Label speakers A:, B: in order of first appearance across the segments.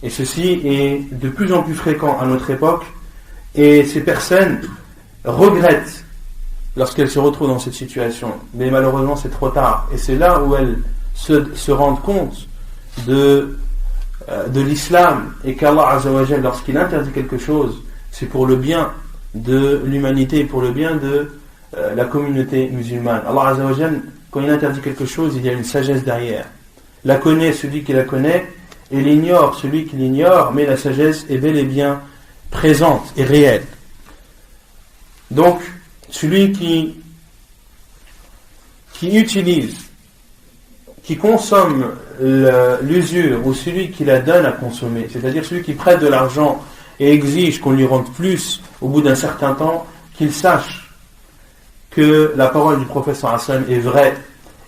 A: Et ceci est de plus en plus fréquent à notre époque, et ces personnes regrettent lorsqu'elles se retrouvent dans cette situation. Mais malheureusement, c'est trop tard. Et c'est là où elles se rendent compte de l'islam, et qu'Allah Azza wa Jal, lorsqu'il interdit quelque chose, c'est pour le bien de l'humanité et pour le bien de la communauté musulmane. Allah Azza wa Jal, quand il interdit quelque chose, il y a une sagesse derrière. La connaît celui qui la connaît, et l'ignore celui qui l'ignore, mais la sagesse est bel et bien présente et réelle. Donc, celui qui utilise, qui consomme l'usure, ou celui qui la donne à consommer, c'est-à-dire celui qui prête de l'argent et exige qu'on lui rende plus au bout d'un certain temps, qu'il sache que la parole du prophète sallallahu alayhi wa sallam est vraie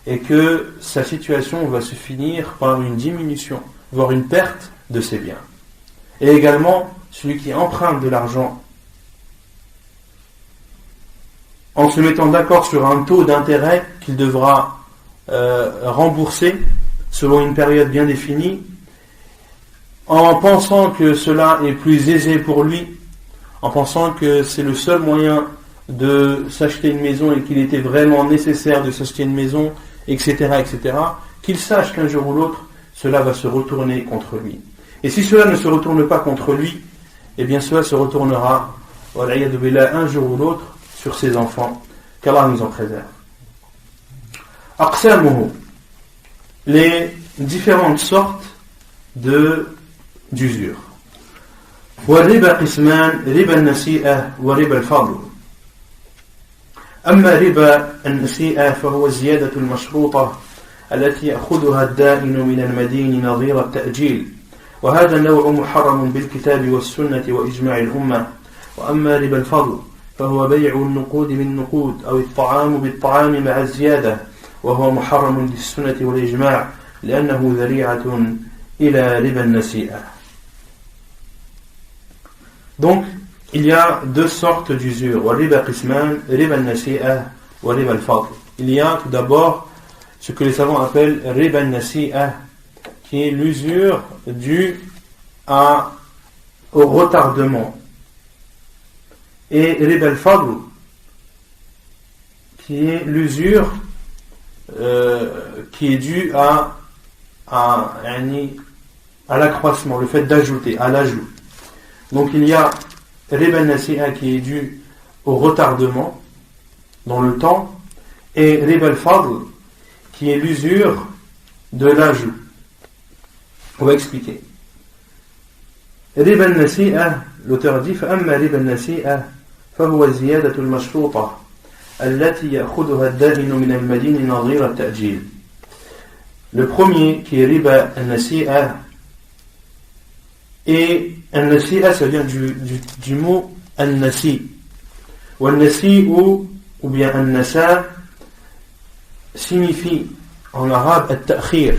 A: et que sa situation va se finir par une diminution, voire une perte de ses biens. Et également, celui qui emprunte de l'argent en se mettant d'accord sur un taux d'intérêt qu'il devra rembourser selon une période bien définie, en pensant que cela est plus aisé pour lui, en pensant que c'est le seul moyen de s'acheter une maison et qu'il était vraiment nécessaire de s'acheter une maison, etc., etc., qu'il sache qu'un jour ou l'autre, cela va se retourner contre lui. Et si cela ne se retourne pas contre lui, eh bien cela se retournera, un jour ou l'autre, sur ses enfants, qu'Allah nous en préserve. Aqsamuhu, les différentes sortes d'usure. والربا قسمان ربا النسيئة وربا الفضل. أما ربا النسيئة فهو الزيادة المشروطة التي يأخذها الدائن من المدين نظير التأجيل، وهذا النوع محرم بالكتاب والسنة وإجماع الأمة. وأما ربا الفضل فهو بيع النقود بالنقود أو الطعام بالطعام مع الزيادة، وهو محرم بالسنة والإجماع لأنه ذريعة إلى ربا النسيئة. Donc, il y a deux sortes d'usure. وَرِبَا قِسْمَانِ رِبَا النَّسِيئَةِ وَرِبَا الْفَضْلِ. Il y a tout d'abord ce que les savants appellent riba al-nasi'a, qui est l'usure due au retardement, et riba al-fadl, qui est l'usure qui est due à l'accroissement, le fait d'ajouter, à l'ajout. Donc il y a riba al-nasi'a qui est due au retardement dans le temps, et riba al-fadl qui est l'usure de l'ajout. On va expliquer. Riba al-nasi'a, l'auteur dit فأما riba al-nasi'a فهو الزيادة المشروطة التي يأخذها الدائن من المدين نظير التأجيل. Le premier qui est riba al-nasi'a, et al-nasi'a ça vient du mot al-nasi. Ou al-nasi ou bien al-nasa signifie en arabe al-ta'khir.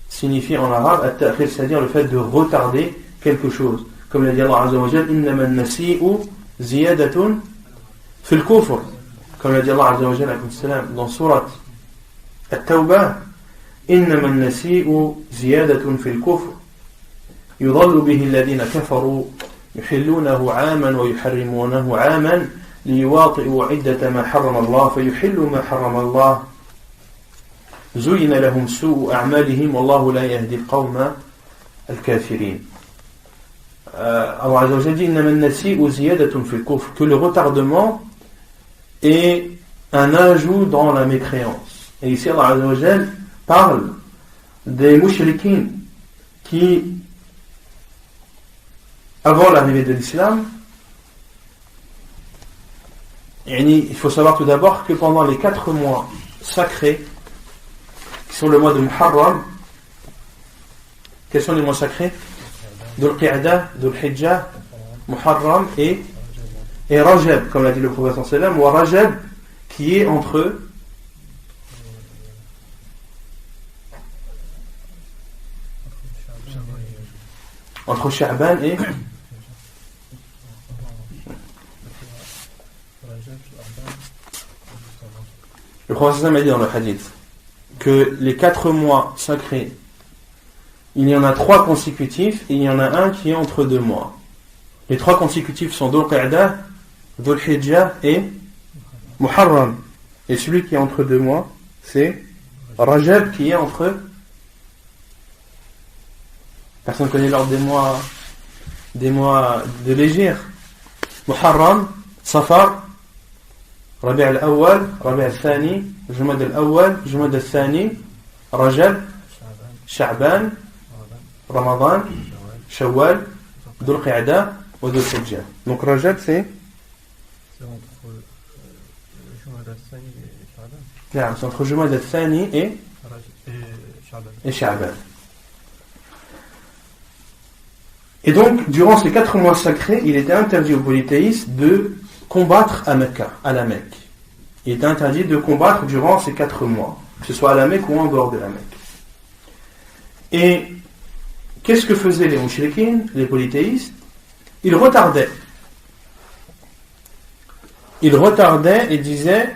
A: Signifie en arabe al-ta'khir, c'est-à-dire le fait de retarder quelque chose. Comme l'a dit Allah Azza wa Jal, innama al-nasi'u ziyadatun fil kufr. Comme l'a dit Allah Azza wa Jal dans surat At-Tawbah, innama al-nasi'u ziyadatun fil kufr. يضل به الذين كفروا يحلونه عاما ويحرمونه عاما ليواطئوا عدة ما حرم الله فيحلوا ما حرم الله زين لهم سوء أعمالهم والله لا يهدي القوم الكافرين. Allah Azza wa Jalla dit إنما النسيء زيادة في الكفر, que le retardement est un ajout dans la mécréance. Et ici Allah Azza wa Jalla parle des mushrikins qui, avant l'arrivée de l'islam, il faut savoir tout d'abord que pendant les 4 mois sacrés, qui sont le mois de Muharram, quels sont les mois sacrés? Dhul Qi'dah, Dhul Hijjah, Muharram et Rajab, comme l'a dit le prophète sallallahu alayhi wa sallam, ou Rajab, qui est entre Sha'ban et le prophète a dit dans le hadith que les 4 mois sacrés il y en a 3 consécutifs et il y en a un qui est entre 2 mois. Les 3 consécutifs sont Dhul Qa'dah, Dhul Hijjah et Muharram. Et celui qui est entre 2 mois, c'est Rajab qui est entre... Personne ne connaît l'ordre des mois de l'Hégire. Muharram, Safar, Rabi' al-Awwal, Rabi' al-Thani, Jumad al-Awwal, Jumad al-Thani, Rajab, Sha'ban, Ramadan, Shawwal, Dhul Qa'dah ou Dhul Hijjah. Donc Rajab c'est
B: entre Jumad al-Thani et Sha'ban.
A: Claire, c'est entre Jumad al-Thani et Sha'ban. Et donc, durant ces 4 mois sacrés, il était interdit aux polythéistes de combattre à Mecca, à la Mecque. Il était interdit de combattre durant ces 4 mois, que ce soit à la Mecque ou en dehors de la Mecque. Et qu'est-ce que faisaient les mouchriquines, les polythéistes? Ils retardaient. Ils retardaient et disaient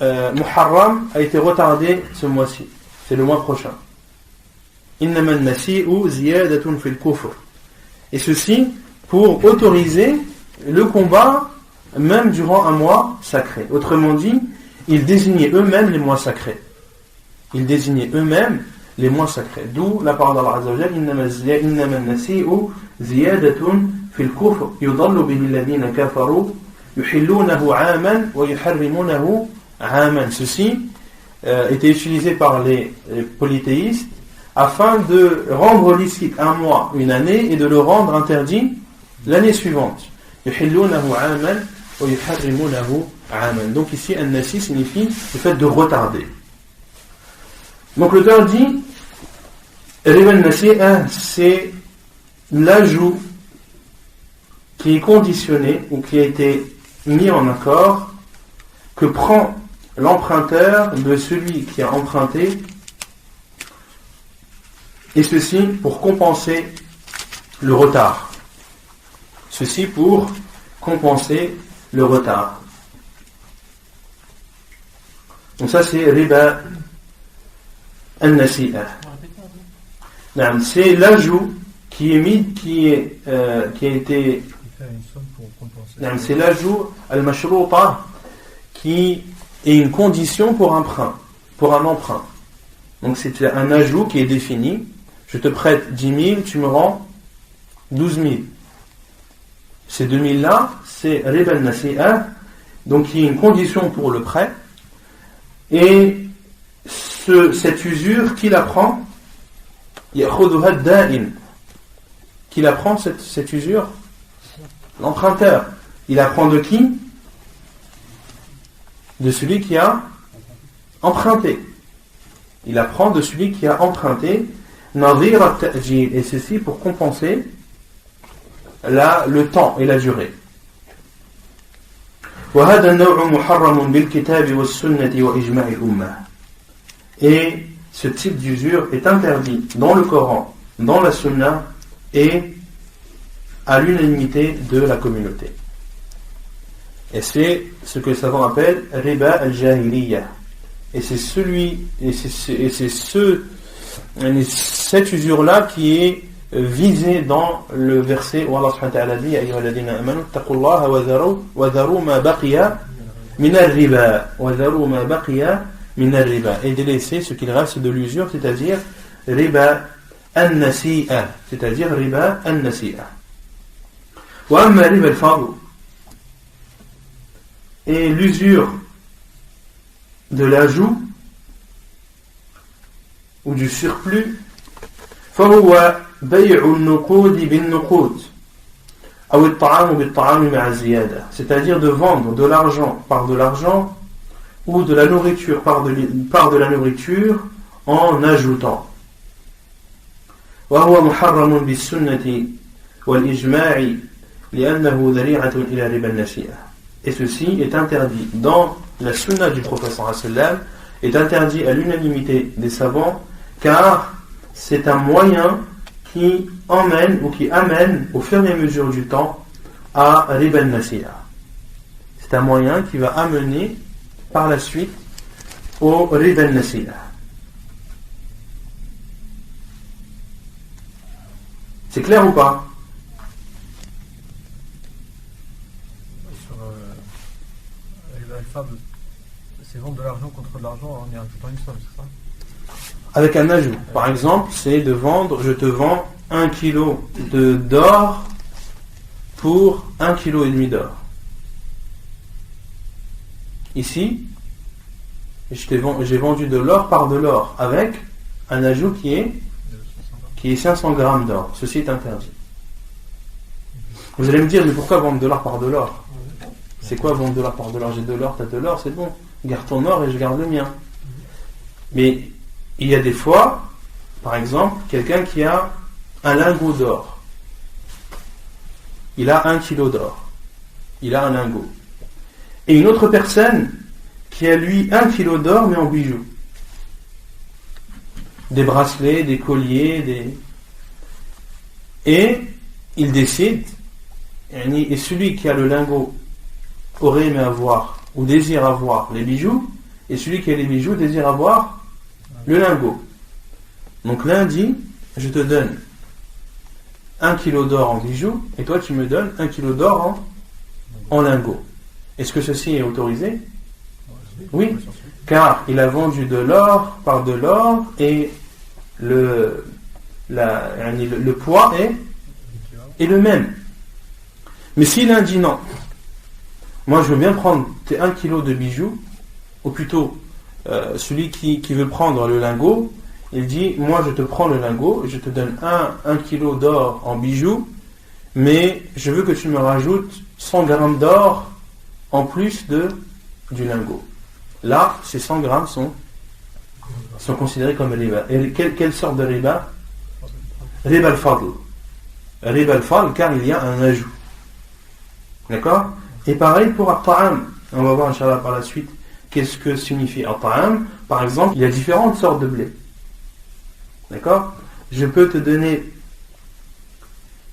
A: Muharram a été retardé ce mois-ci, c'est le mois prochain. Innama an-nasi'u ziyadatun fil kufr. Et ceci pour autoriser le combat même durant un mois sacré. Autrement dit, ils désignaient eux-mêmes les mois sacrés. Ils désignaient eux-mêmes les mois sacrés. D'où la parole d'Allah Azza wa Jalla, innama an-nasi'u ziyadatun fil kufr yudallu bihi alladhina kafaru yuhillunahu 'aman wa yuharrimunahu 'aman. Ceci était utilisé par les polythéistes afin de rendre licite un mois, une année, et de le rendre interdit l'année suivante. يُحِلُّونَهُ عَامًا وَيُحَرِّمُونَهُ عَامًا. Donc ici, an-nasi signifie le fait de retarder. Donc l'auteur dit, riba an-nasi'a, c'est l'ajout qui est conditionné ou qui a été mis en accord que prend l'emprunteur de celui qui a emprunté, et ceci pour compenser le retard. Ceci pour compenser le retard. Donc ça c'est riba an-nasi'a. C'est l'ajout qui est mis, qui a été. C'est l'ajout al-mashruta qui est une condition pour un emprunt. Donc c'est un ajout qui est défini. Je te prête 10 000, tu me rends 12 000. Ces 2 000 là, c'est riba an-nasi'a, donc il y a une condition pour le prêt. Et cette usure, qui la prend? Ya'khudhuha ad-da'in. Qui la prend cette usure? L'emprunteur. Il la prend de qui? De celui qui a emprunté. Il la prend de celui qui a emprunté. Nadhir at-ta'jil. Et ceci pour compenser le temps et la durée. وهذا النوع محرم بالكتاب والسنة وإجماع الأمة. Et ce type d'usure est interdit dans le Coran, dans la Sunna et à l'unanimité de la communauté. Et c'est ce que les savants appellent riba al-jahiliya. Et c'est cette usure-là qui est visée dans le verset où Allah subhanahu wa ta'ala dit ayyuha alladhina amanu taqullaha wa dharu ma baqiya min ar-riba wa dharu ma baqiya min ar-riba, et délaisser ce qu'il reste de l'usure, c'est-à-dire riba an-nasi'a, c'est-à-dire riba an-nasi'a. Wa amma riba al-fadl, et l'usure de l'ajout ou du surplus, فهو بيع النقود بالنقود أو الطعام بالطعام مع الزيادة, c'est-à-dire de vendre de l'argent par de l'argent ou de la nourriture par de la nourriture en ajoutant. وهو محرم بالسنة والإجماع لأنه ذريعة إلى ربا النسيئة. Et ceci est interdit dans la sunna du prophète sallallahu alayhi wa sallam, est interdit à l'unanimité des savants, car c'est un moyen qui emmène ou qui amène au fur et à mesure du temps à riba an-nasi'a. C'est un moyen qui va amener par la suite au riba an-nasi'a. C'est clair ou pas?
B: Sur Al-Fadl, c'est vendre de l'argent contre de l'argent en y rajoutant une somme, c'est ça?
A: Avec un ajout. Par exemple, c'est de vendre, je te vends 1 kilo d'or pour 1,5 kg d'or. Ici, j'ai vendu de l'or par de l'or avec un ajout qui est 500 grammes d'or. Ceci est interdit. Vous allez me dire, mais pourquoi vendre de l'or par de l'or? C'est quoi vendre de l'or par de l'or? J'ai de l'or, t'as de l'or, c'est bon. Garde ton or et je garde le mien. Mais il y a des fois, par exemple, quelqu'un qui a un lingot d'or. Il a 1 kilo d'or. Il a un lingot. Et une autre personne qui a lui 1 kilo d'or mais en bijoux. Des bracelets, des colliers, Et il décide, et celui qui a le lingot aurait aimé avoir ou désire avoir les bijoux, et celui qui a les bijoux désire avoir le lingot. Donc l'un dit, je te donne 1 kilo d'or en bijoux, et toi tu me donnes 1 kilo d'or en lingot. Est-ce que ceci est autorisé? Oui, car il a vendu de l'or par de l'or, et le poids est le même. Mais si l'un dit non, moi je veux bien prendre tes 1 kilo de bijoux, ou plutôt celui qui veut prendre le lingot, il dit, moi je te prends le lingot, je te donne 1 kilo d'or en bijoux, mais je veux que tu me rajoutes 100 grammes d'or en plus du lingot. Là, ces 100 grammes sont considérés comme riba. Et quelle sorte de riba? Riba al-fadl. Riba al-fadl, car il y a un ajout. D'accord? Et pareil pour at-ta'am. On va voir, Inch'Allah, par la suite, qu'est-ce que signifie at-ta'am. Par exemple, il y a différentes sortes de blé. D'accord? Je peux te donner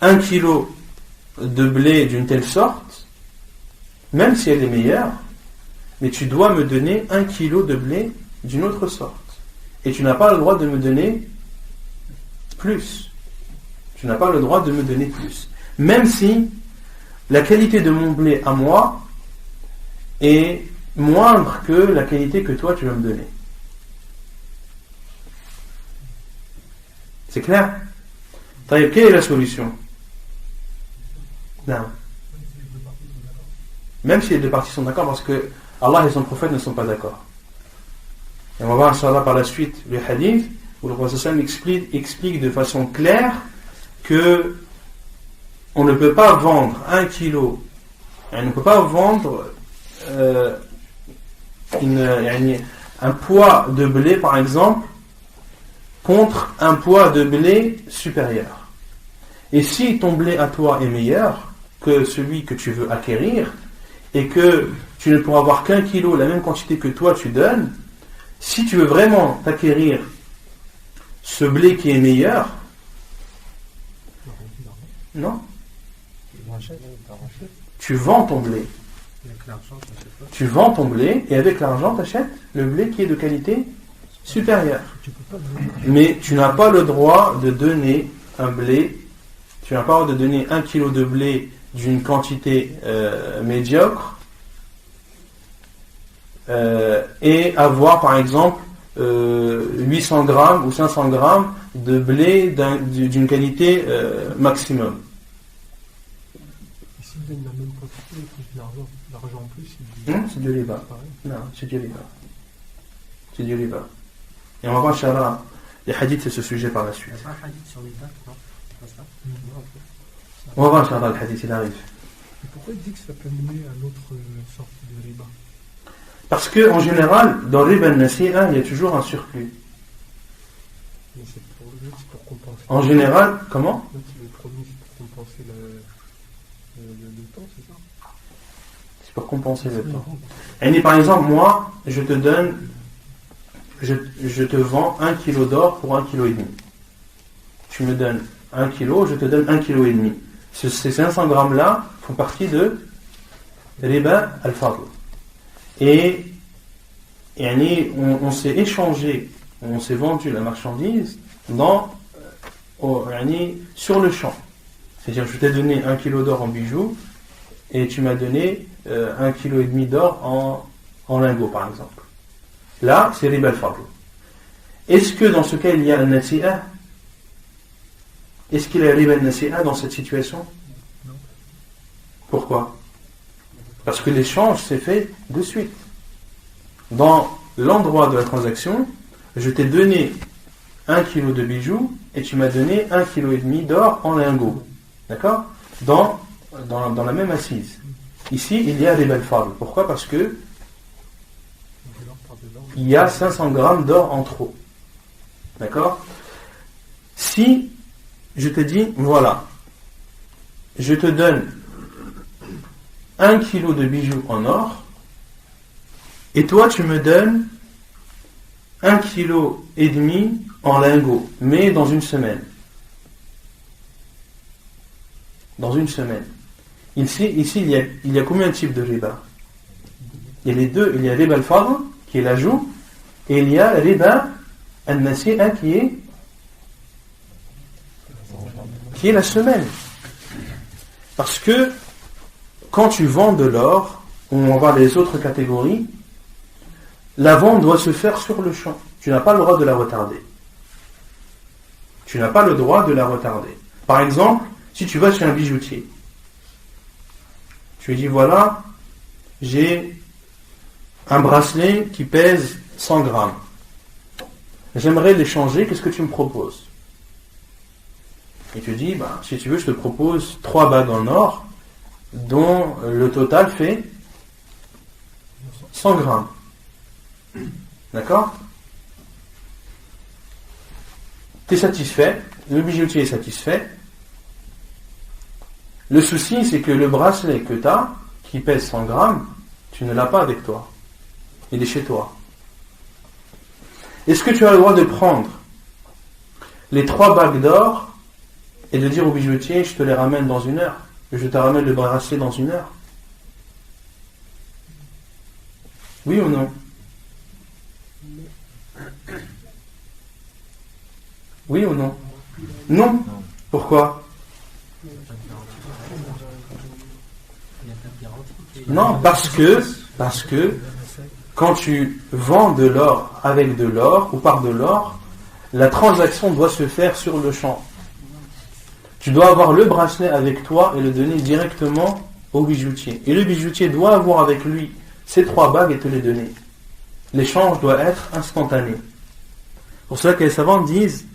A: 1 kilo de blé d'une telle sorte, même si elle est meilleure, mais tu dois me donner 1 kilo de blé d'une autre sorte. Et tu n'as pas le droit de me donner plus. Tu n'as pas le droit de me donner plus. Même si la qualité de mon blé à moi est moindre que la qualité que toi tu vas me donner. C'est clair? Quelle est la solution? Non. Même si les deux parties sont d'accord, parce que Allah et son prophète ne sont pas d'accord. Et on va voir, Inch'Allah, par la suite, le hadith, où le prophète explique de façon claire que on ne peut pas vendre 1 kilo, on ne peut pas vendre un poids de blé, par exemple, contre un poids de blé supérieur. Et si ton blé à toi est meilleur que celui que tu veux acquérir, et que tu ne pourras avoir qu'1 kilo, la même quantité que toi tu donnes, si tu veux vraiment t'acquérir ce blé qui est meilleur, non, tu vends ton blé. Tu vends ton blé et avec l'argent tu achètes le blé qui est de qualité supérieure. Mais tu n'as pas le droit de donner un blé, tu n'as pas le droit de donner 1 kilo de blé d'une quantité médiocre et avoir par exemple 800 grammes ou 500 grammes de blé d'une qualité maximum.
B: S'il donne la même quantité et plus l'argent en plus,
A: c'est du riba. Non, c'est du riba. C'est du riba. Et on va voir, Inch'Allah, les hadiths de ce sujet par la suite.
C: Il n'y a pas un hadith sur les dates, non? C'est pas ça?
A: On va voir, Inch'Allah, le hadith, il arrive.
B: Et pourquoi il dit que ça peut mener à l'autre sorte de riba?
A: Parce qu'en général, dans le riba al-nasi'a, il y a toujours un surplus.
B: Mais c'est pour compenser.
A: En général, comment?
B: Le premier, c'est pour compenser le temps, c'est ça?
A: C'est pour compenser le temps. Et par exemple, moi, je te vends 1 kilo d'or pour 1,5 kg. Tu me donnes 1 kilo, je te donne 1,5 kg. Ces 500 grammes-là font partie de riba al-fadl. Et on s'est échangé, on s'est vendu la marchandise dans sur le champ. C'est-à-dire, je t'ai donné 1 kilo d'or en bijoux et tu m'as donné 1,5 kg d'or en lingots, par exemple. Là, c'est riba al-fadl. Est-ce que dans ce cas, il y a un nasi'a? Est-ce qu'il y a riba al-nasi'a dans cette situation?
B: Non.
A: Pourquoi? Parce que l'échange s'est fait de suite. Dans l'endroit de la transaction, je t'ai donné 1 kg de bijoux et tu m'as donné 1,5 kg d'or en lingots. D'accord? Dans la même assise. Ici, il y a riba al-fadl. Pourquoi? Parce que il y a 500 grammes d'or en trop. D'accord? Si je te dis, voilà, je te donne 1 kilo de bijoux en or, et toi tu me donnes 1,5 kg en lingots, mais dans une semaine. Dans une semaine. Ici il y a combien de types de riba? Il y a les deux, il y a riba al-fadl, qui est l'ajout, et il y a riba al-nasi'a qui est la semaine. Parce que quand tu vends de l'or, ou on va voir les autres catégories, la vente doit se faire sur le champ. Tu n'as pas le droit de la retarder. Tu n'as pas le droit de la retarder. Par exemple, si tu vas chez un bijoutier, tu lui dis, voilà, j'ai un bracelet qui pèse 100 grammes. J'aimerais l'échanger, qu'est-ce que tu me proposes? Et tu dis, si tu veux, je te propose 3 bagues en or, dont le total fait 100 grammes. D'accord? Tu es satisfait, le bijoutier est satisfait. Le souci, c'est que le bracelet que tu as, qui pèse 100 grammes, tu ne l'as pas avec toi. Il est chez toi. Est-ce que tu as le droit de prendre les 3 bagues d'or et de dire au bijoutier, je te les ramène dans 1 heure, je te ramène le bracelet dans 1 heure? Oui ou non? Oui ou non? Non. Pourquoi? Non, parce que quand tu vends de l'or avec de l'or ou par de l'or, la transaction doit se faire sur le champ. Tu dois avoir le bracelet avec toi et le donner directement au bijoutier. Et le bijoutier doit avoir avec lui ces 3 bagues et te les donner. L'échange doit être instantané. Pour cela que les savants disent,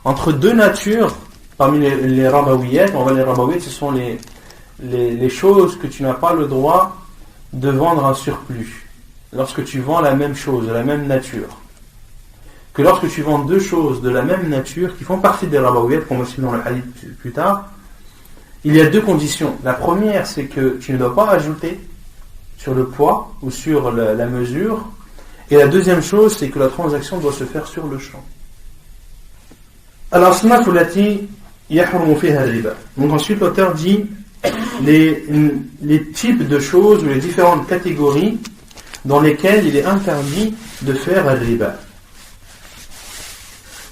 A: entre 2 natures, parmi les rabawiyat, on va les rabawiyat, ce sont les choses que tu n'as pas le droit de vendre en surplus. Lorsque tu vends la même chose, de la même nature. Que lorsque tu vends 2 choses de la même nature, qui font partie des rabawiyat, qu'on va suivre dans le hadith plus tard, il y a 2 conditions. La première, c'est que tu ne dois pas ajouter sur le poids ou sur la mesure. Et la deuxième chose, c'est que la transaction doit se faire sur le champ. Al-asnaf allati yahrumu fiha al-riba. Donc ensuite l'auteur dit les types de choses ou les différentes catégories dans lesquelles il est interdit de faire al-riba.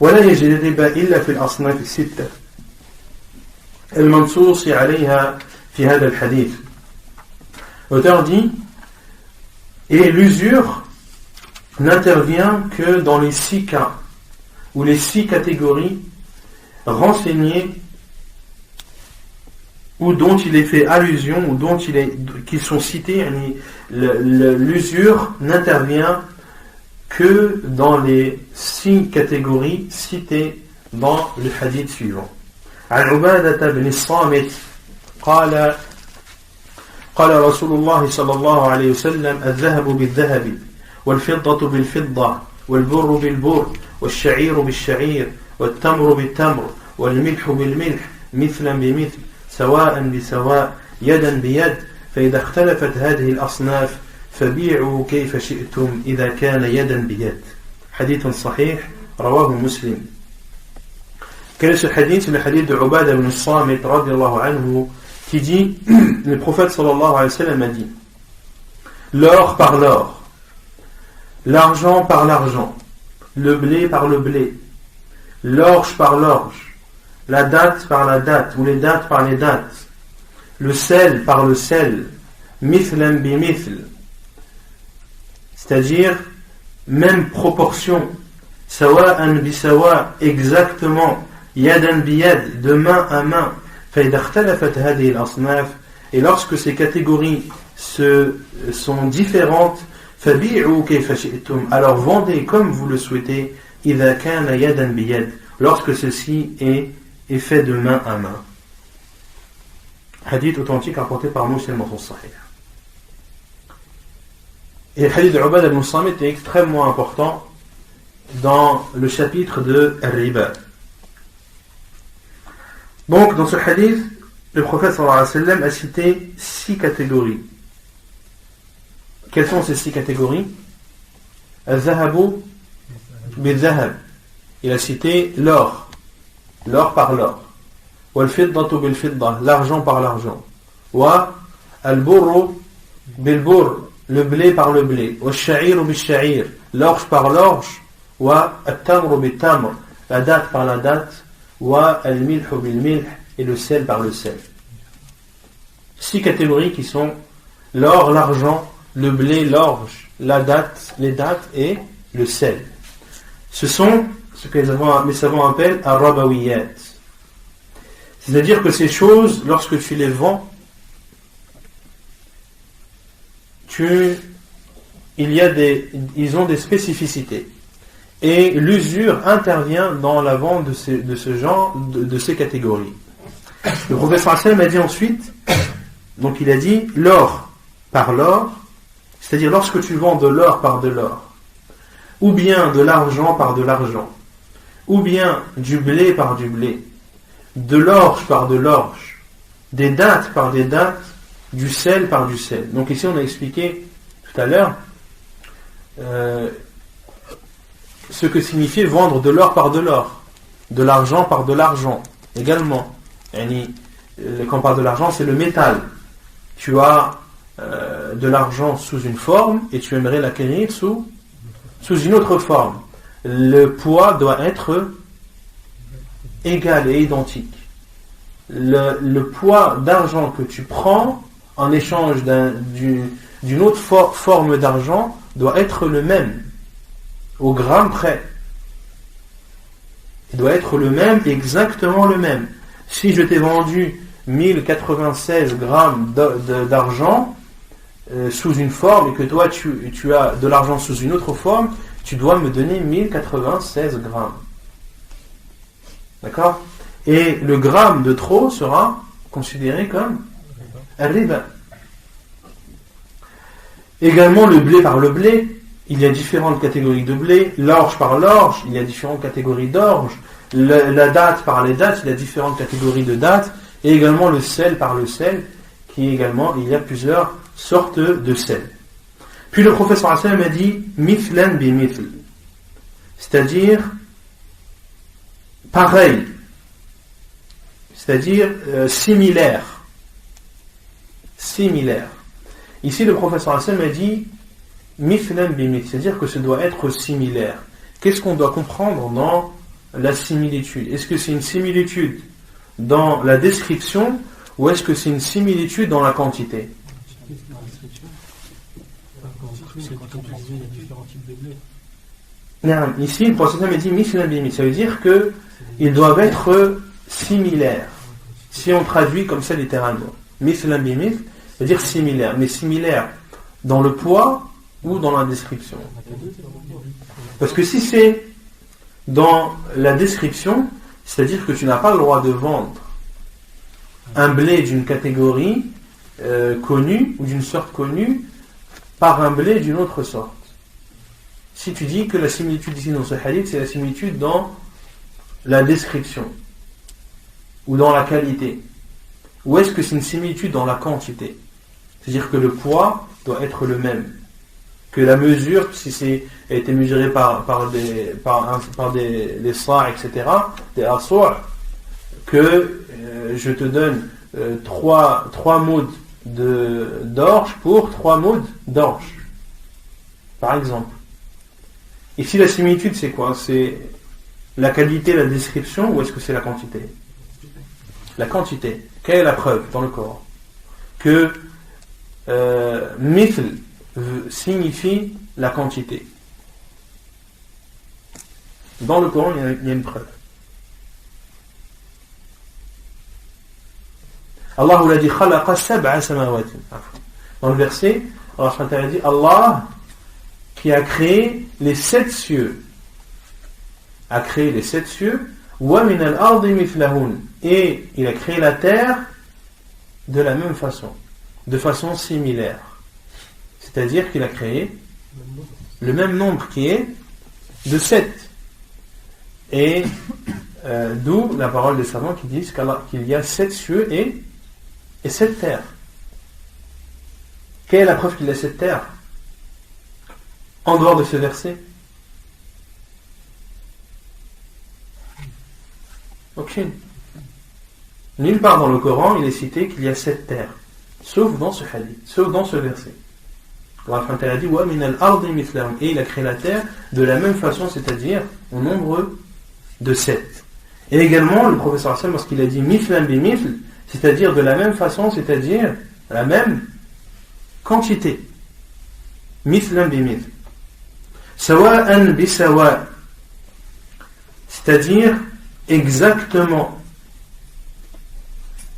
A: ولا يجري الربا إلا في الأصناف الستة المنصوص عليها في هذا الحديث. L'auteur dit, et l'usure n'intervient que dans les 6 cas, ou les 6 catégories renseignées, ou dont il est fait allusion, ou qui sont cités. L'usure n'intervient que dans les 6 catégories citées dans le hadith suivant. عن عبادة بن الصامت قال رسول الله صلى الله عليه وسلم الذهب بالذهب والفضة بالفضة والبر بالبر والشعير بالشعير والتمر بالتمر والملح بالملح مثلا بمثل سواء بسواء يدا بيد فإذا اختلفت هذه الأصناف فبيعوا كيف شئتم إذا كان يدا بيد. حديث صحيح رواه مسلم. Quel est ce hadith? C'est le hadith de Ubadah ibn Samit radiyallahu anhu qui dit, le prophète sallallahu alayhi wa sallam a dit, l'or par l'or, l'argent par l'argent, le blé par le blé, l'orge par l'orge, la date par la date, ou les dates par les dates, le sel par le sel, mithlan bi mithl, c'est-à-dire même proportion, sawa'an bi sawa', exactement, yadan bi yad, de main à main. فإذا اختلفت هذه الأصناف, et lorsque ces catégories sont différentes, فبيعوا كيف شئتم, alors vendez comme vous le souhaitez, إذا كان يدا بيد, lorsque ceci est fait de main à main. Hadith authentique rapporté par Muslim dans son Sahih. Et le hadith de Ubad al-Mussamit est extrêmement important dans le chapitre de Riba. Donc, dans ce hadith, le prophète sallallahu alayhi wa sallam a cité 6 catégories. Quelles sont ces 6 catégories? Al-Zahabu bil-Zahab. Il a cité l'or par l'or. Wal-Fiddatu bil-Fidda, l'argent par l'argent. Wa al-Burru bil-Burr, le blé par le blé. Wal-Sha'iru bil-Sha'ir, l'orge par l'orge. Wa al-Tamru bil-Tamr, la date par la date. Wa al-Milhu bil-Milh, et le sel par le sel. 6 catégories qui sont l'or, l'argent, le blé, l'orge, la date, les dates et le sel. Ce sont ce que les savants appellent ar-rabawiyat. C'est-à-dire que ces choses, lorsque tu les vends, ils ont des spécificités. Et l'usure intervient dans la vente de ce genre, de ces catégories. Le professeur Hassan a dit ensuite, donc il a dit l'or par l'or, c'est-à-dire lorsque tu vends de l'or par de l'or, ou bien de l'argent par de l'argent, ou bien du blé par du blé, de l'orge par de l'orge, des dattes par des dates, du sel par du sel. Donc ici on a expliqué tout à l'heure ce que signifiait vendre de l'or par de l'or, de l'argent par de l'argent également. Quand on parle de l'argent, c'est le métal. Tu as de l'argent sous une forme et tu aimerais l'acquérir sous une autre forme. Le poids doit être égal et identique. Le poids d'argent que tu prends en échange d'une autre forme d'argent doit être le même, au gramme près. Il doit être le même, exactement le même. Si je t'ai vendu 1096 grammes d'argent sous une forme et que toi tu as de l'argent sous une autre forme, tu dois me donner 1096 grammes. D'accord? Et le gramme de trop sera considéré comme un riba. Également le blé par le blé, il y a différentes catégories de blé. L'orge par l'orge, il y a différentes catégories d'orge. La date par les dates, il y a différentes catégories de dates. Et également le sel par le sel, qui également, il y a plusieurs sortes de sel. Puis le professeur Hassan a dit mithlan bi mithl, c'est-à-dire pareil, c'est-à-dire similaire. Ici le professeur Hassan a dit mithlan bi mithl, c'est-à-dire que ce doit être similaire. Qu'est-ce qu'on doit comprendre dans la similitude? Est-ce que c'est une similitude dans la description ou est-ce que c'est une similitude dans la quantité? Non, ici le professeur m'a dit mithlan bi mithl, ça veut dire que ils doivent être similaires. Si on traduit comme ça littéralement, mithlan bi mithl veut dire similaire, mais similaire dans le poids ou dans la description. Parce que si c'est dans la description, c'est-à-dire que tu n'as pas le droit de vendre un blé d'une catégorie connue ou d'une sorte connue par un blé d'une autre sorte. Si tu dis que la similitude ici dans ce hadith, c'est la similitude dans la description ou dans la qualité, ou est-ce que c'est une similitude dans la quantité? C'est-à-dire que le poids doit être le même, que la mesure, si c'est a été mesuré par des sa', etc., des aswa', que je te donne 3 mouds d'orge pour 3 mouds d'orge, par exemple. Ici la similitude c'est quoi? C'est la qualité, la description, ou est-ce que c'est la quantité? la quantité. Quelle est la preuve dans le Coran que mithl signifie la quantité? Dans le Coran, il y a une preuve. Allah l'a dit khalaqa sab'a samawati. Dans le verset, Allah dit Allah qui a créé les 7 cieux. A créé les 7 cieux. Wa min al-ardi mithlahun. Et il a créé la terre de la même façon, de façon similaire. C'est-à-dire qu'il a créé le même nombre qui est de 7. Et d'où la parole des savants qui disent qu'il y a 7 cieux et 7 terres. Quelle est la preuve qu'il y a 7 terres en dehors de ce verset? Aucune. Nulle part dans le Coran il est cité qu'il y a 7 terres, sauf dans ce hadith, sauf dans ce verset. Allah a dit wa min al-ardi mithlahum, et il a créé la terre de la même façon, c'est-à-dire au nombre de 7. Et également le professeur Hassan, lorsqu'il a dit mithlan bi mithl, c'est-à-dire de la même façon, c'est-à-dire la même quantité. Mithlan bi mithl. Sawa'an bi sawa', c'est-à-dire exactement.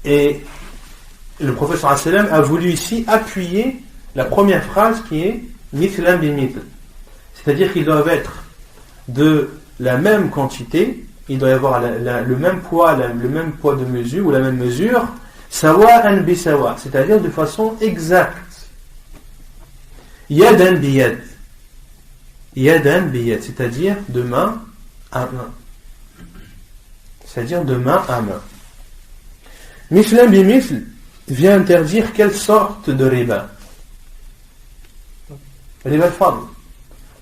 A: Et le professeur Hassan a voulu ici appuyer la première phrase qui est mithlan bi mithl, c'est-à-dire qu'ils doivent être de la même quantité, il doit y avoir le même poids, le même poids de mesure ou la même mesure, sawa'an bi sawa', c'est-à-dire de façon exacte. Yadan bi yad, yadan bi yad, c'est-à-dire de main à main, c'est-à-dire de main à main. Mithlan bi mithl vient interdire quelle sorte de riba? Riba al-fadl.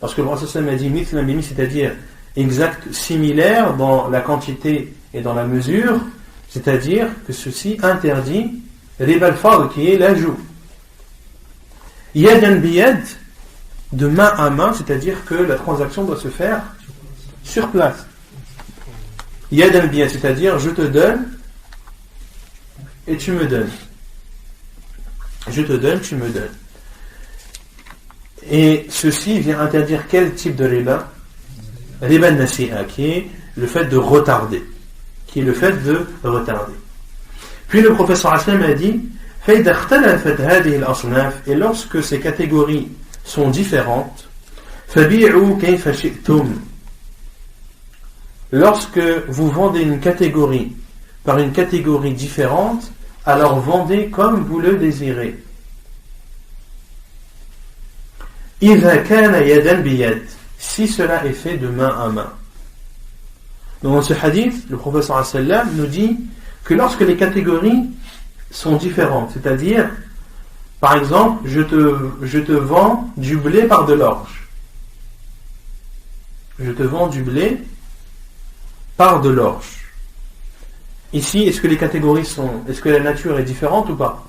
A: Parce que le Prophète a dit mithlan bi mithl, c'est-à-dire exact, similaire dans la quantité et dans la mesure, c'est-à-dire que ceci interdit riba al-fadl qui est l'ajout. Yadan bi yad, de main à main, c'est-à-dire que la transaction doit se faire sur place. Yadan bi yad, c'est-à-dire je te donne et tu me donnes. Je te donne, tu me donnes. Et ceci vient interdire quel type de riba? Riba al-nasi'a, qui est le fait de retarder. Qui est le fait de retarder. Puis le professeur Aslam a dit فَإِذَا اخْتَلَفَتْ هَذِهِ الْأَصْنَافِ, et lorsque ces catégories sont différentes, فَبِيعُوا كَيْفَ شِئْتُمْ, lorsque vous vendez une catégorie par une catégorie différente, alors vendez comme vous le désirez. إِذَا كَانَ يَدًا بِيَدٍ, si cela est fait de main à main. Donc dans ce hadith, le professeur sallam nous dit que lorsque les catégories sont différentes, c'est-à-dire, par exemple, je te vends du blé par de l'orge. Je te vends du blé par de l'orge. Ici, est-ce que les catégories sont... Est-ce que la nature est différente ou pas?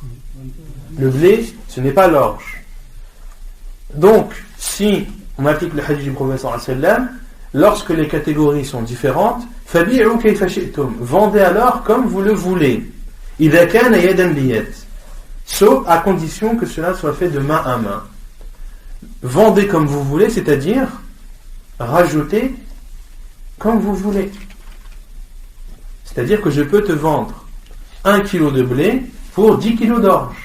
A: Le blé, ce n'est pas l'orge. Donc, si on applique le hadith du professeur sallam, lorsque les catégories sont différentes, fabi'u kayfa shi'tum, vendez alors comme vous le voulez. Idha kana yadan biyad, sauf à condition que cela soit fait de main à main. Vendez comme vous voulez, c'est-à-dire rajoutez comme vous voulez. C'est-à-dire que je peux te vendre 1 kilo de blé pour 10 kilos d'orge.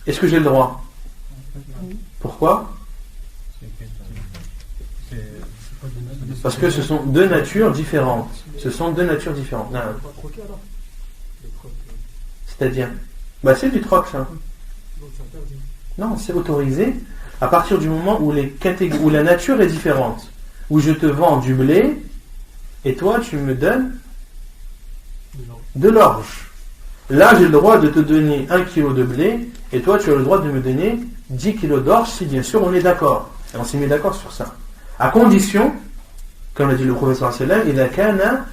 A: Est-ce que j'ai le droit? Pourquoi? Parce que ce sont deux natures différentes. Ce sont deux natures différentes. Non. C'est-à-dire, c'est du troc, ça. Non, c'est autorisé à partir du moment où la nature est différente. Où je te vends du blé et toi tu me donnes de l'orge. Là j'ai le droit de te donner 1 kilo de blé et toi tu as le droit de me donner 10 kilos d'orge, si bien sûr on est d'accord. Et on s'est mis d'accord sur ça. À condition, comme l'a dit le professeur sallam, il a kana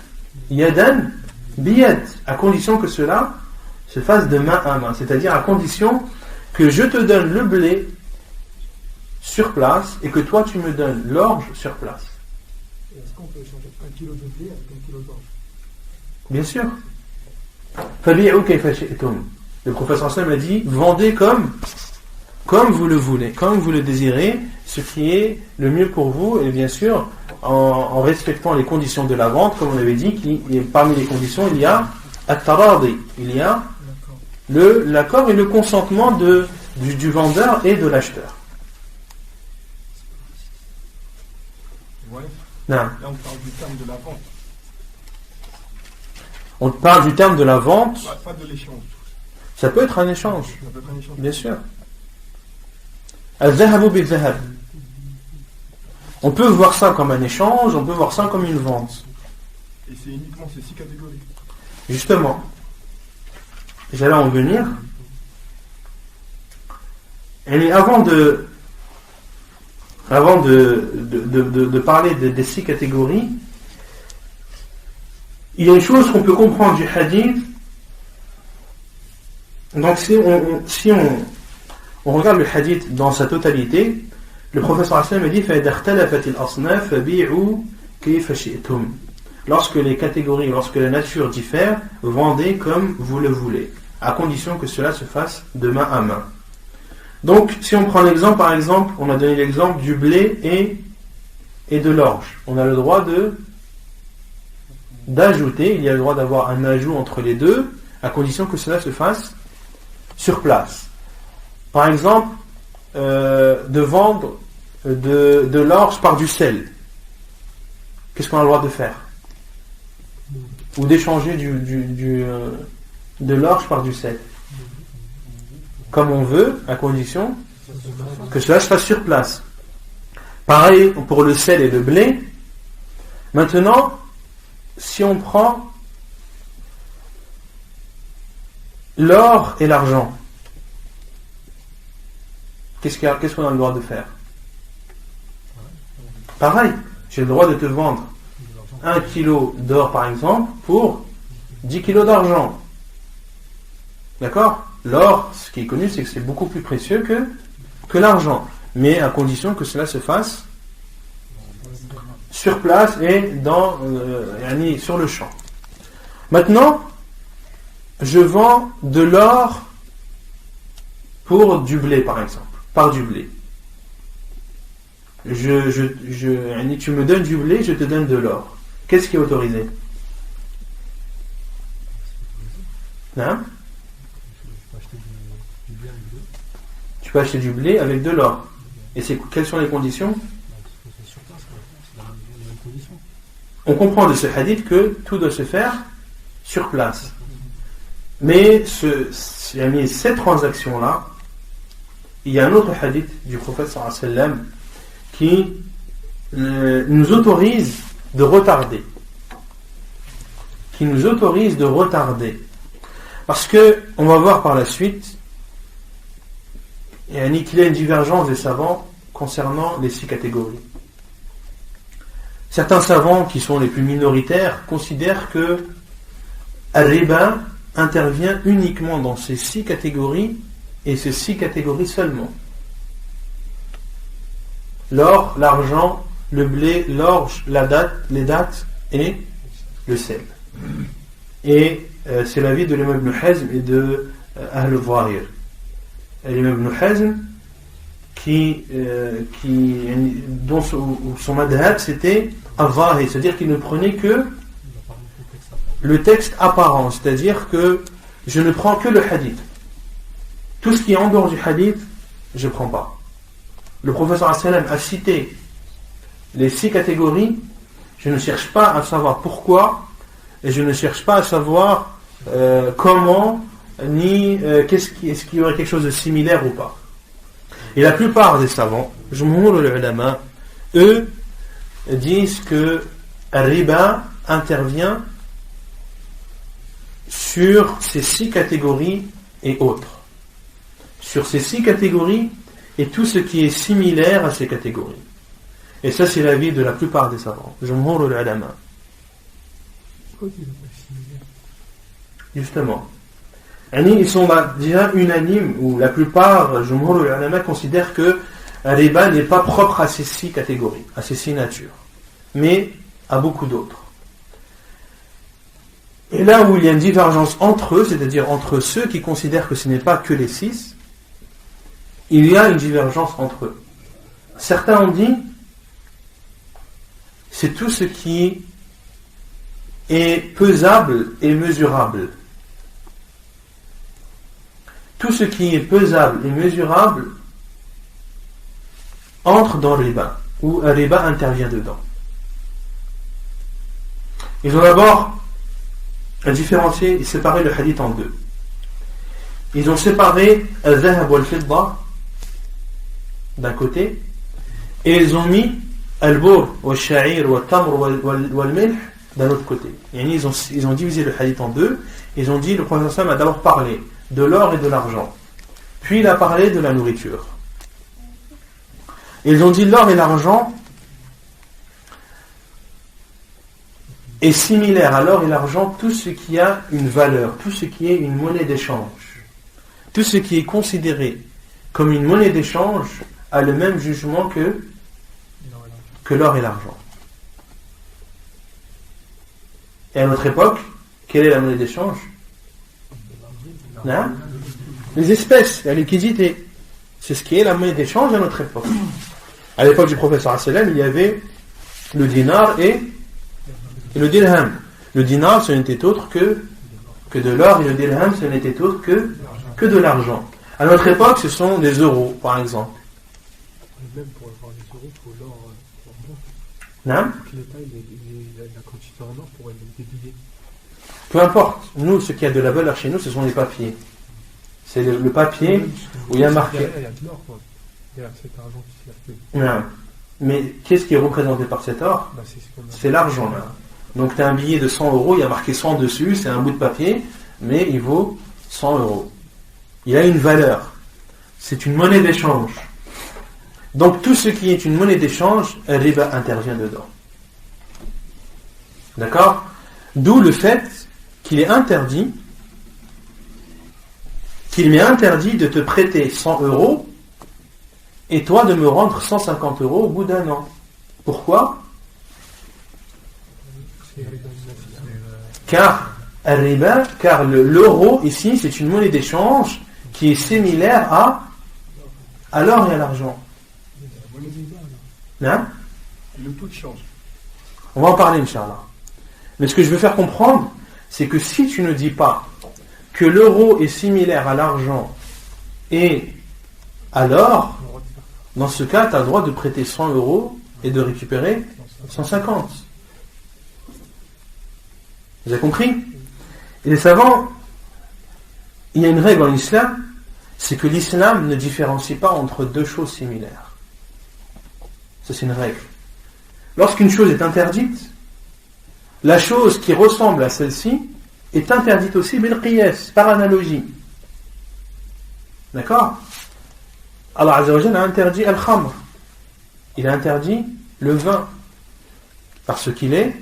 A: yadan biyad, à condition que cela se fasse de main à main, c'est-à-dire à condition que je te donne le blé sur place et que toi tu me donnes l'orge sur place.
B: Est-ce qu'on peut échanger 1 kilo de blé avec 1 kilo d'orge?
A: Bien sûr. Fabi'u kayfa shi'tum. Le professeur sallam a dit, vendez comme vous le voulez, comme vous le désirez, ce qui est le mieux pour vous, et bien sûr, en respectant les conditions de la vente, comme on avait dit, parmi les conditions, il y a at-taradi, il y a l'accord et le consentement du vendeur et de l'acheteur.
B: Ouais.
A: Non.
B: Là, on parle du terme de la vente,
A: On parle du terme de la vente,
B: pas de l'échange.
A: ça peut être un échange,
B: Ça peut être un échange.
A: bien sûr. Al-zahabu bil-zahab. On peut voir ça comme un échange, on peut voir ça comme une vente.
B: Et c'est uniquement ces 6 catégories.
A: Justement, j'allais en venir. Et avant de parler des 6 catégories, il y a une chose qu'on peut comprendre du hadith. Donc si on regarde le hadith dans sa totalité, le professeur Hassan a dit lorsque les catégories, lorsque la nature diffère, vendez comme vous le voulez, à condition que cela se fasse de main à main. Donc si on prend l'exemple, par exemple, on a donné l'exemple du blé et de l'orge. On a le droit d'ajouter, il y a le droit d'avoir un ajout entre les deux, à condition que cela se fasse sur place. Par exemple, de vendre de l'orge par du sel. Qu'est-ce qu'on a le droit de faire? Ou d'échanger de l'orge par du sel. Comme on veut, à condition que cela se fasse sur place. Pareil pour le sel et le blé. Maintenant, si on prend l'or et l'argent, qu'est-ce qu'on a le droit de faire? Pareil, j'ai le droit de te vendre 1 kilo d'or par exemple pour 10 kilos d'argent. D'accord? L'or, ce qui est connu, c'est que c'est beaucoup plus précieux que l'argent, mais à condition que cela se fasse sur place et sur le champ. Maintenant, je vends de l'or pour du blé par exemple, par du blé. Tu me donnes du blé, je te donne de l'or. Qu'est-ce qui est autorisé? Hein? Tu peux acheter du blé avec de l'or. Et quelles sont les conditions? On comprend de ce hadith que tout doit se faire sur place. Mais cette transaction-là, il y a un autre hadith du prophète sallallahu alayhi wa sallam qui nous autorise de retarder. Parce que, on va voir par la suite, qu'il y a une divergence des savants concernant les 6 catégories. Certains savants, qui sont les plus minoritaires, considèrent que al-riba intervient uniquement dans ces 6 catégories, et ces 6 catégories seulement. L'or, l'argent, le blé, l'orge, les dattes et le sel. Et c'est l'avis de l'imam Ibn Hazm et de Ahl al-Zahir. L'imam Ibn Hazm dont son madhab c'était al-Zahir, c'est-à-dire qu'il ne prenait que le texte apparent, c'est-à-dire que je ne prends que le hadith. Tout ce qui est en dehors du hadith, je ne prends pas. Le professeur sallam a cité les 6 catégories. Je ne cherche pas à savoir pourquoi, et je ne cherche pas à savoir comment, ni est-ce qu'il y aurait quelque chose de similaire ou pas. Et la plupart des savants, jumhur al-ulama, eux disent que riba intervient sur ces 6 catégories et autres. Sur ces 6 catégories et tout ce qui est similaire à ces catégories. Et ça, c'est l'avis de la plupart des savants. Jumhur al-ulama. Justement. Ils sont déjà unanimes, ou la plupart, Jumhur al-ulama, considèrent que riba n'est pas propre à ces 6 catégories, à ces 6 natures, mais à beaucoup d'autres. Et là où il y a une divergence entre eux, c'est-à-dire entre ceux qui considèrent que ce n'est pas que les 6, il y a une divergence entre eux. Certains ont dit, c'est tout ce qui est pesable et mesurable. Tout ce qui est pesable et mesurable entre dans le riba, ou un riba intervient dedans. Ils ont d'abord différencié et séparé le hadith en deux. Ils ont séparé al-dhahab wal-fidda d'un côté, et ils ont mis al-bur wal-sha'ir wal-tamr wal-milh d'un autre côté. Et ils ont divisé le hadith en deux. Ils ont dit, le prophète sallam a d'abord parlé de l'or et de l'argent, puis il a parlé de la nourriture. Ils ont dit l'or et l'argent est similaire à l'or et l'argent, tout ce qui a une valeur, tout ce qui est une monnaie d'échange, tout ce qui est considéré comme une monnaie d'échange a le même jugement que l'or et l'argent. Et à notre époque, quelle est la monnaie d'échange? Non? Les espèces, la liquidité. C'est ce qui est la monnaie d'échange à notre époque. À l'époque du prophète sallallahu alayhi wa sallam, il y avait le dinar et le dirham. Le dinar, ce n'était autre que de l'or, et le dirham, ce n'était autre que de l'argent. À notre époque, ce sont des euros, par exemple.
B: Même pour avoir des euros, il faut l'or.
A: Non?
B: L'État, la quantité en or pour des billets.
A: Peu importe. Nous, ce qui a de la valeur chez nous, ce sont les papiers. C'est le papier où il y a marqué.
B: Il y a de l'or, quoi. Il y a cet argent qui circule.
A: Non. Mais qu'est-ce qui est représenté par cet or? C'est l'argent, là. Donc tu as un billet de 100 euros, il y a marqué 100 dessus, c'est un bout de papier, mais il vaut 100 euros. Il a une valeur. C'est une monnaie d'échange. Donc tout ce qui est une monnaie d'échange, un riba intervient dedans. D'accord? D'où le fait qu'il est interdit, qu'il m'est interdit de te prêter 100 euros et toi de me rendre 150 euros au bout d'un an. Pourquoi? Car l'euro ici, c'est une monnaie d'échange qui est similaire à l'or et à l'argent. Hein?
B: Le taux de change.
A: On va en parler, Inch'Allah. Mais ce que je veux faire comprendre, c'est que si tu ne dis pas que l'euro est similaire à l'argent et à l'or, dans ce cas, tu as le droit de prêter 100 euros et de récupérer 150. Vous avez compris? Et les savants, il y a une règle en islam, c'est que l'islam ne différencie pas entre deux choses similaires. Ça, c'est une règle. Lorsqu'une chose est interdite, la chose qui ressemble à celle-ci est interdite aussi bil qiyas, par analogie. D'accord? Allah Azza wa Jalla a interdit al-khamr. Il a interdit le vin parce qu'il est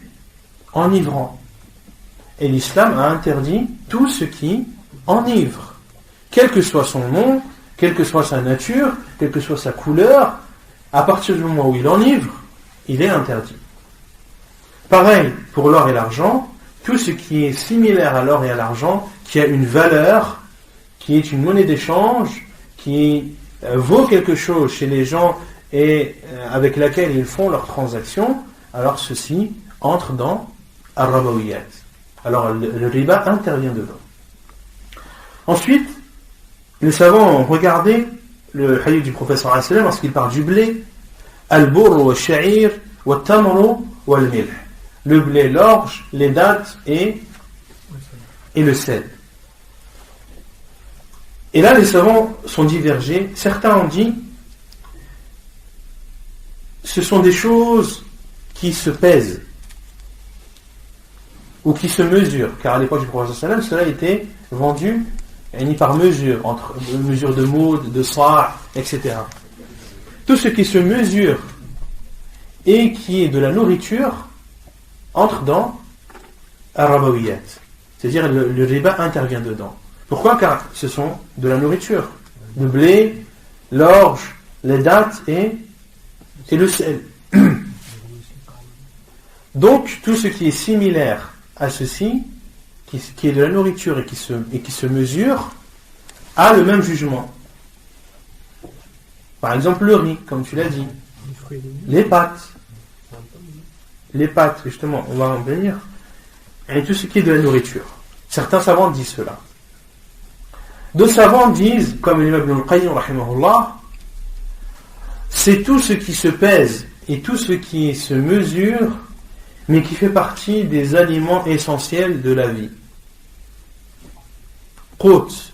A: enivrant. Et l'islam a interdit tout ce qui enivre, quel que soit son nom, quelle que soit sa nature, quelle que soit sa couleur. À partir du moment où il enivre, il est interdit. Pareil pour l'or et l'argent, tout ce qui est similaire à l'or et à l'argent, qui a une valeur, qui est une monnaie d'échange, qui vaut quelque chose chez les gens et avec laquelle ils font leurs transactions, alors ceci entre dans al-rabawiyat. Alors le riba intervient dedans. Ensuite, les savants ont regardé le hadith du prophète sallallahu alayhi wa sallam lorsqu'il parle du blé, al-burr wa sha'ir wa tamr wa al-milh. Le blé, l'orge, les dattes et le sel. Et là, les savants sont divergés. Certains ont dit ce sont des choses qui se pèsent ou qui se mesurent, car à l'époque du prophète sallallahu alayhi wa sallam, cela était vendu par mesure, entre mesure de moud, de sa', etc. Tout ce qui se mesure et qui est de la nourriture entre dans al-rabawiyat, c'est-à-dire le riba intervient dedans. Pourquoi? Car ce sont de la nourriture, le blé, l'orge, les dattes et le sel. Donc tout ce qui est similaire à ceci qui est de la nourriture et qui se mesure a le même jugement. Par exemple, le riz, comme tu l'as dit. Les pâtes, justement, on va en venir. Et tout ce qui est de la nourriture. Certains savants disent cela. D'autres savants disent, comme l'imam Ibn al-Qayyim, rahimahullah, c'est tout ce qui se pèse et tout ce qui se mesure, mais qui fait partie des aliments essentiels de la vie. Qut.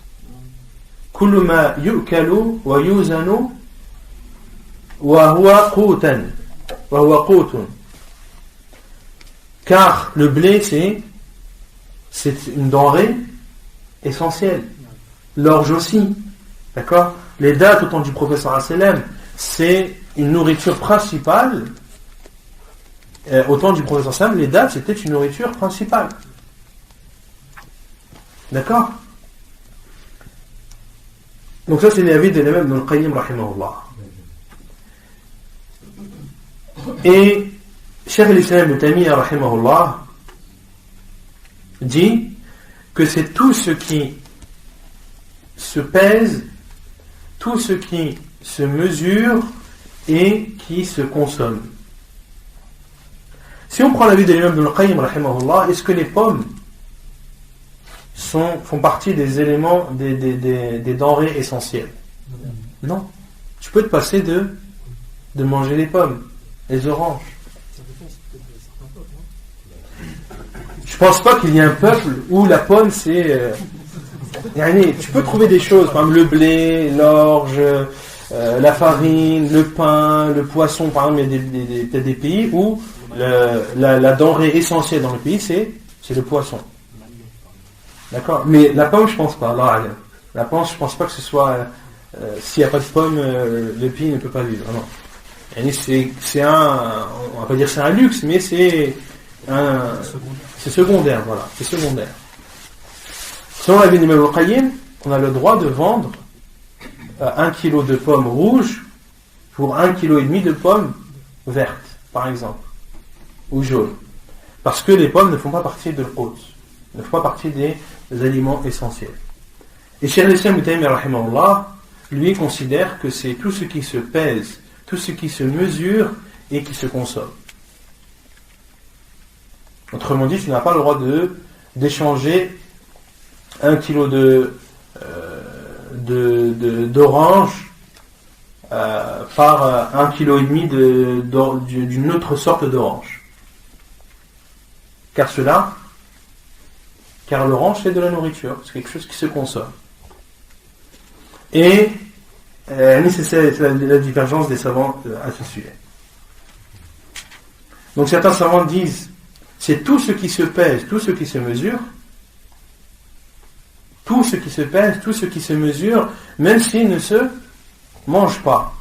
A: Kullu ma yu'kalu wa yuzanu wa huwa qutan. Wa huwa qutun. Car le blé, c'est une denrée essentielle. L'orge aussi. D'accord? Les dates au temps du prophète sallallahu alayhi wa sallam, c'est une nourriture principale. Au temps du prophète sallallahu alayhi wa sallam, les dates, c'était une nourriture principale. D'accord? Donc ça, c'est l'avis de l'imam Ibn al-Qayyim, rahimahullah. Et Cheikh al-Islam Ibn Taymiyyah, rahimahullah, dit que c'est tout ce qui se pèse, tout ce qui se mesure et qui se consomme. Si on prend l'avis de l'imam Ibn al-Qayyim, rahimahullah, est-ce que les pommes font partie des éléments, des denrées essentielles? Non. Tu peux te passer de manger les pommes, les oranges. Je pense pas qu'il y ait un peuple où la pomme c'est... tu peux trouver des choses, par exemple le blé, l'orge, la farine, le pain, le poisson, par exemple, il y a peut-être des pays où la denrée essentielle dans le pays c'est le poisson. D'accord? Mais la pomme, je pense pas. Allah, la pomme, je pense pas que ce soit... s'il n'y a pas de pomme, le pays ne peut pas vivre. Non. C'est on va pas dire c'est un luxe, mais c'est secondaire, voilà. C'est secondaire. Selon l'avis de l'imam al-Qayyim, on a le droit de vendre 1 kg de pommes rouges pour 1,5 kg de pommes vertes, par exemple, ou jaunes. Parce que les pommes ne font pas partie de l'hôte, ne font pas partie des aliments essentiels. Et Cheikh al-Islam Ibn Taymiyyah, rahimahullah, lui considère que c'est tout ce qui se pèse, tout ce qui se mesure et qui se consomme. Autrement dit, tu n'as pas le droit d'échanger 1 kg d'orange par 1,5 kg d'une autre sorte d'orange. Car l'orange c'est de la nourriture, c'est quelque chose qui se consomme. Et c'est la divergence des savants à ce sujet. Donc certains savants disent c'est tout ce qui se pèse, tout ce qui se mesure, tout ce qui se pèse, tout ce qui se mesure, même s'il ne se mange pas.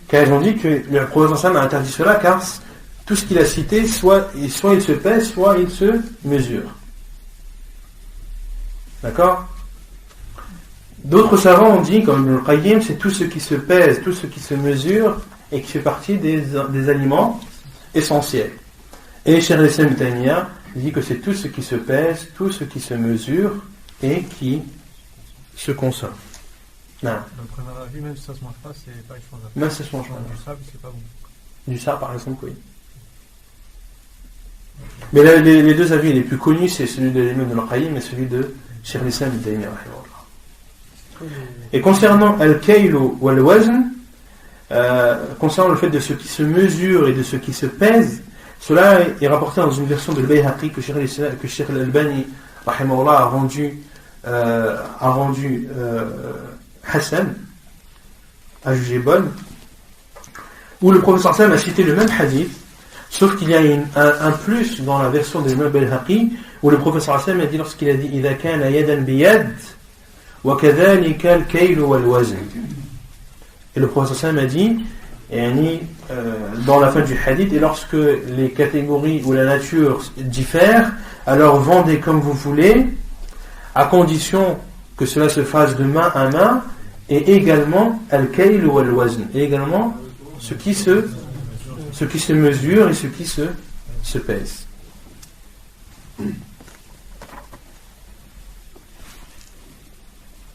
A: Car ils ont dit que le prophète sallallahu a interdit cela car tout ce qu'il a cité, soit il se pèse, soit il se mesure. D'accord? D'autres savants ont dit, comme Ibn al-Qayyim, c'est tout ce qui se pèse, tout ce qui se mesure et qui fait partie des aliments essentiels. Et Cheikh al-Islam Ibn Taymiyyah dit que c'est tout ce qui se pèse, tout ce qui se mesure et qui se consomme. Non.
B: Le premier avis, même si ça se mange pas, c'est pas échangeable.
A: Même si ça se mange pas.
B: Du sable, c'est pas bon.
A: Du sable, par exemple, oui. Mais là, les deux avis les plus connus, c'est celui de l'imam Ibn al-Qayyim et celui de Cheikh al-Islam Ibn Taymiyyah. Et concernant al-kaylu ou al-wazn, concernant le fait de ce qui se mesure et de ce qui se pèse, cela est rapporté dans une version de al-Bayhaqi que Cheikh al-Albani rahimahullah a rendu Hassan, a jugé bonne, où le professeur Sam a cité le même hadith, sauf qu'il y a un plus dans la version de l'imam al-Bayhaqi, où le professeur Sam a dit lorsqu'il a dit إِذَا كَانَ يَدًا بِيَدٍ وَكَذَلِكَ الْكَيْلُ وَالْوَزْنُ. Et le professeur Sam a dit, dans la fin du hadith, et lorsque les catégories ou la nature diffèrent, alors vendez comme vous voulez, à condition que cela se fasse de main à main, et également al-kayl ou al-wazn, et également ce qui se mesure et ce qui se pèse.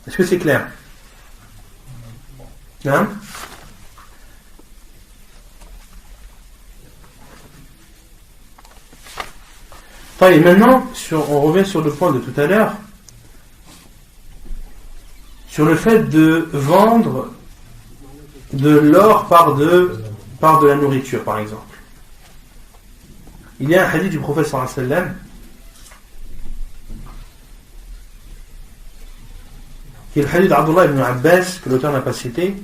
A: Est-ce que c'est clair? Non? Et maintenant, on revient sur le point de tout à l'heure, sur le fait de vendre de l'or par de la nourriture, par exemple. Il y a un hadith du prophète sallallahu alayhi wa sallam qui est le hadith d'Abdullah ibn Abbas, que l'auteur n'a pas cité,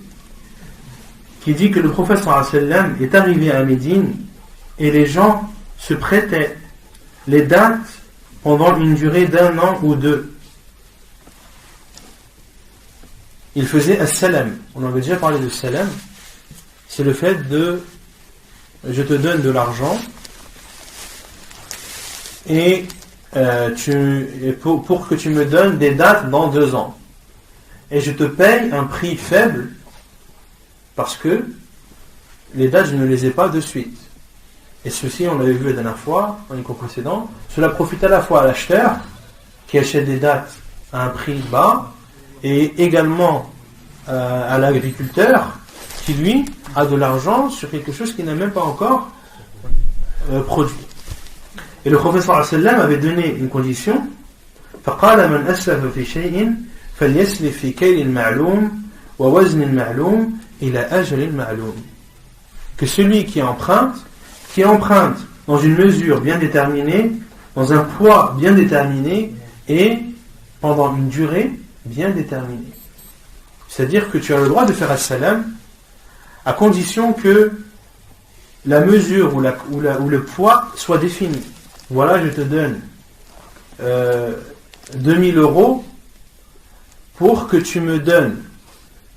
A: qui dit que le prophète sallallahu alayhi wa sallam est arrivé à Médine et les gens se prêtaient les dates pendant une durée d'1 an ou 2. Il faisait as-salam. On avait déjà parlé de salam. C'est le fait de je te donne de l'argent et pour que tu me donnes des dates dans 2 ans. Et je te paye un prix faible parce que les dates, je ne les ai pas de suite. Et ceci, on l'avait vu la dernière fois, dans les cours précédents, cela profite à la fois à l'acheteur qui achète des dates à un prix bas et également à l'agriculteur qui, lui, a de l'argent sur quelque chose qu'il n'a même pas encore produit. Et le prophète sallallahu alayhi wa sallam avait donné une condition فَقَالَ مَنْ أَسْلَفَ فِي شَيْءٍ فَلْيَسْلِفْ فِي كَيْلٍ مَعْلُومٍ وَوَزْنٍ مَعْلُومٍ إِلَى أَجَلٍ مَعْلُومٍ. Que celui qui emprunte dans une mesure bien déterminée, dans un poids bien déterminé et pendant une durée bien déterminée. C'est-à-dire que tu as le droit de faire as-salam à condition que la mesure ou le poids soit défini. Voilà, je te donne 2000 € pour que tu me donnes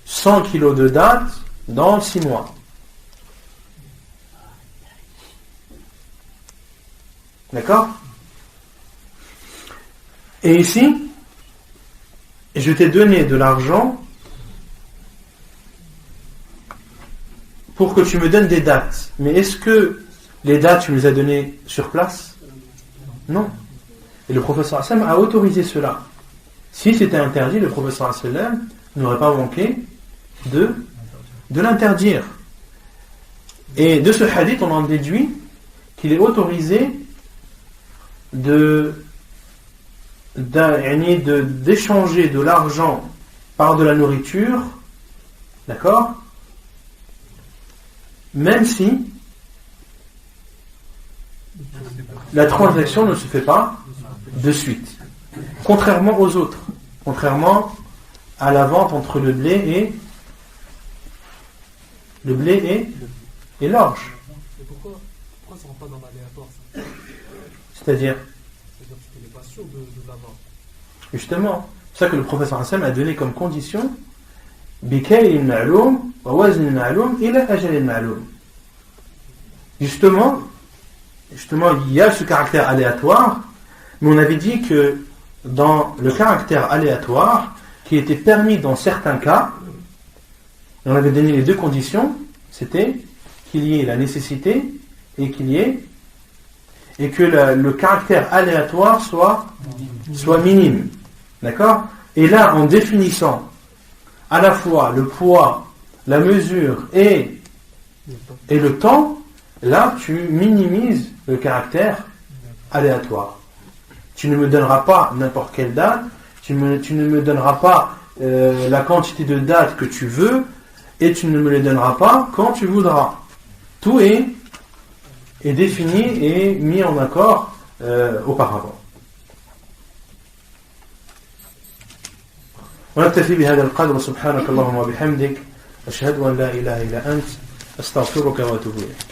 A: 100 kilos de dattes dans 6 mois. D'accord? Et ici, je t'ai donné de l'argent pour que tu me donnes des dates. Mais est-ce que les dates, tu me les as données sur place? Non. Et le prophète sallallahu alayhi wa sallam a autorisé cela. Si c'était interdit, le prophète sallallahu alayhi wa sallam n'aurait pas manqué de l'interdire. Et de ce hadith, on en déduit qu'il est autorisé d'échanger de l'argent par de la nourriture, d'accord, même si la transaction ne se fait pas de suite, contrairement aux autres, contrairement à la vente entre le blé et l'orge.
B: Pourquoi ça ne rentre pas dans l'aléatoire, ça?
A: C'est-à-dire
B: C'est-à-dire que tu n'es pas sûr de l'avoir.
A: Justement, c'est ça que le professeur Hassan a donné comme condition بِكَيْلٍ مَعْلُومٍ وَوَزْنٍ مَعْلُومٍ إِلَى أَجَلٍ مَعْلُومٍ. Justement, il y a ce caractère aléatoire, mais on avait dit que dans le caractère aléatoire, qui était permis dans certains cas, on avait donné les deux conditions, c'était qu'il y ait la nécessité et que le caractère aléatoire soit minime. D'accord? Et là, en définissant à la fois le poids, la mesure et le temps, là, tu minimises le caractère aléatoire. Tu ne me donneras pas n'importe quelle date, tu ne me donneras pas la quantité de dates que tu veux, et tu ne me les donneras pas quand tu voudras. Tout est défini et mis en accord auparavant. ونكتفي بهذا القدر سبحانك اللهم وبحمدك أشهد أن لا إله إلا أنت أستغفرك وأتوب إليك.